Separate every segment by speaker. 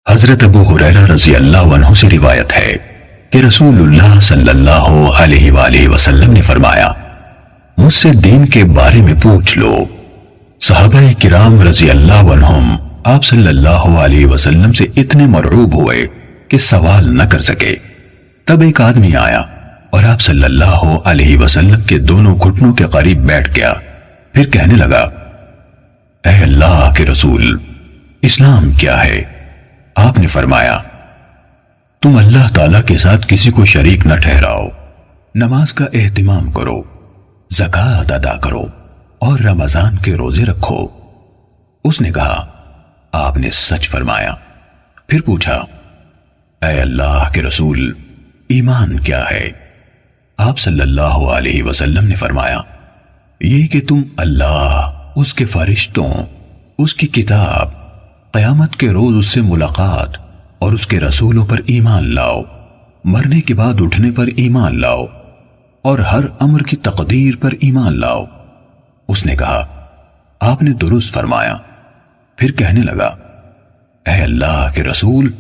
Speaker 1: حضرت ابو ہریرہ رضی اللہ عنہ سے روایت ہے کہ رسول اللہ صلی اللہ علیہ وآلہ وسلم نے فرمایا، مجھ سے دین کے بارے میں پوچھ لو۔ صحابہ کرام رضی اللہ عنہم آپ صلی اللہ علیہ وسلم سے اتنے مرعوب ہوئے کہ سوال نہ کر سکے۔ تب ایک آدمی آیا اور آپ صلی اللہ علیہ وسلم کے دونوں گھٹنوں کے قریب بیٹھ گیا، پھر کہنے لگا، اے اللہ کے رسول، اسلام کیا ہے؟ آپ نے فرمایا، تم اللہ تعالیٰ کے ساتھ کسی کو شریک نہ ٹھہراؤ، نماز کا اہتمام کرو، زکوٰۃ ادا کرو اور رمضان کے روزے رکھو۔ اس نے کہا، آپ نے سچ فرمایا۔ پھر پوچھا، اے اللہ کے رسول، ایمان کیا ہے؟ آپ صلی اللہ علیہ وسلم نے فرمایا، یہ کہ تم اللہ، اس کے فرشتوں، اس کی کتاب، قیامت کے روز اس سے ملاقات اور اس کے رسولوں پر ایمان لاؤ، مرنے کے بعد اٹھنے پر ایمان لاؤ اور ہر امر کی تقدیر پر ایمان لاؤ۔ اس نے کہا، آپ نے درست فرمایا۔ پھر کہنے لگا، اے اللہ کے رسول،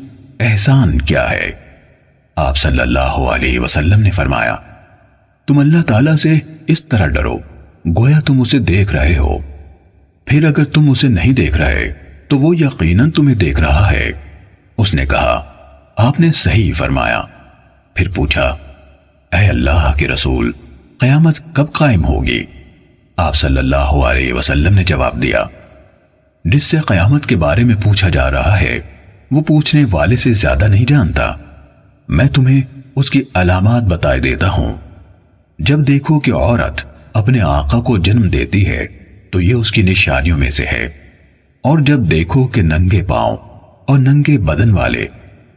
Speaker 1: احسان کیا ہے؟ آپ صلی اللہ علیہ وسلم نے فرمایا، تم اللہ تعالیٰ سے اس طرح ڈرو گویا تم اسے دیکھ رہے ہو، پھر اگر تم اسے نہیں دیکھ رہے تو وہ یقیناً تمہیں دیکھ رہا ہے۔ اس نے کہا، آپ نے صحیح فرمایا۔ پھر پوچھا، اے اللہ کے رسول، قیامت کب قائم ہوگی؟ آپ صلی اللہ علیہ وسلم نے جواب دیا، جس سے قیامت کے بارے میں پوچھا جا رہا ہے وہ پوچھنے والے سے زیادہ نہیں جانتا۔ میں تمہیں اس کی علامات بتائے دیتا ہوں۔ جب دیکھو کہ عورت اپنے آقا کو جنم دیتی ہے تو یہ اس کی نشانیوں میں سے ہے، اور جب دیکھو کہ ننگے پاؤں اور ننگے بدن والے،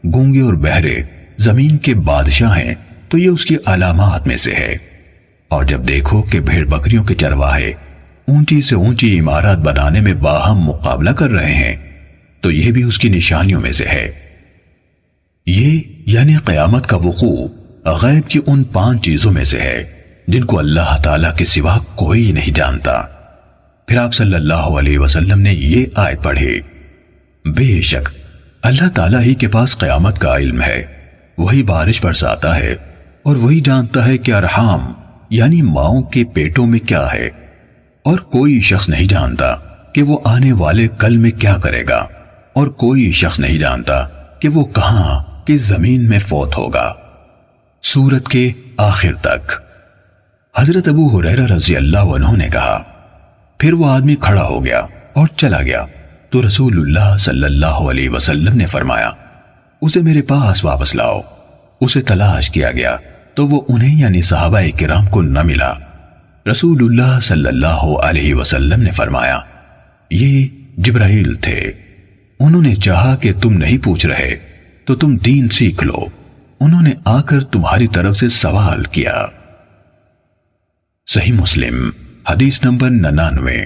Speaker 1: گونگے اور بہرے زمین کے بادشاہ ہیں تو یہ اس کی علامات میں سے ہے، اور جب دیکھو کہ بھیڑ بکریوں کے چرواہے اونچی سے اونچی عمارات بنانے میں باہم مقابلہ کر رہے ہیں تو یہ بھی اس کی نشانیوں میں سے ہے۔ یہ یعنی قیامت کا وقوع غیب کی ان 5 چیزوں میں سے ہے جن کو اللہ تعالیٰ کے سوا کوئی نہیں جانتا۔ پھر آپ صلی اللہ علیہ وسلم نے یہ آیت پڑھی، بے شک اللہ تعالیٰ ہی کے پاس قیامت کا علم ہے، وہی بارش برساتا ہے اور وہی جانتا ہے کہ ارحام یعنی ماؤں کے پیٹوں میں کیا ہے، اور کوئی شخص نہیں جانتا کہ وہ آنے والے کل میں کیا کرے گا، اور کوئی شخص نہیں جانتا کہ وہ کہاں کس زمین میں فوت ہوگا۔ سورت کے آخر تک۔ حضرت ابو ہریرہ رضی اللہ عنہ نے کہا، پھر وہ آدمی کھڑا ہو گیا اور چلا گیا تو رسول اللہ صلی اللہ علیہ وسلم نے فرمایا، اسے میرے پاس واپس لاؤ۔ اسے تلاش کیا گیا تو وہ انہیں یعنی صحابہ کرام کو نہ ملا۔ رسول اللہ صلی اللہ علیہ وسلم نے فرمایا، یہ جبرائیل تھے، انہوں نے چاہا کہ تم نہیں پوچھ رہے تو تم دین سیکھ لو، انہوں نے آ کر تمہاری طرف سے سوال کیا۔ صحیح مسلم حدیث نمبر 99۔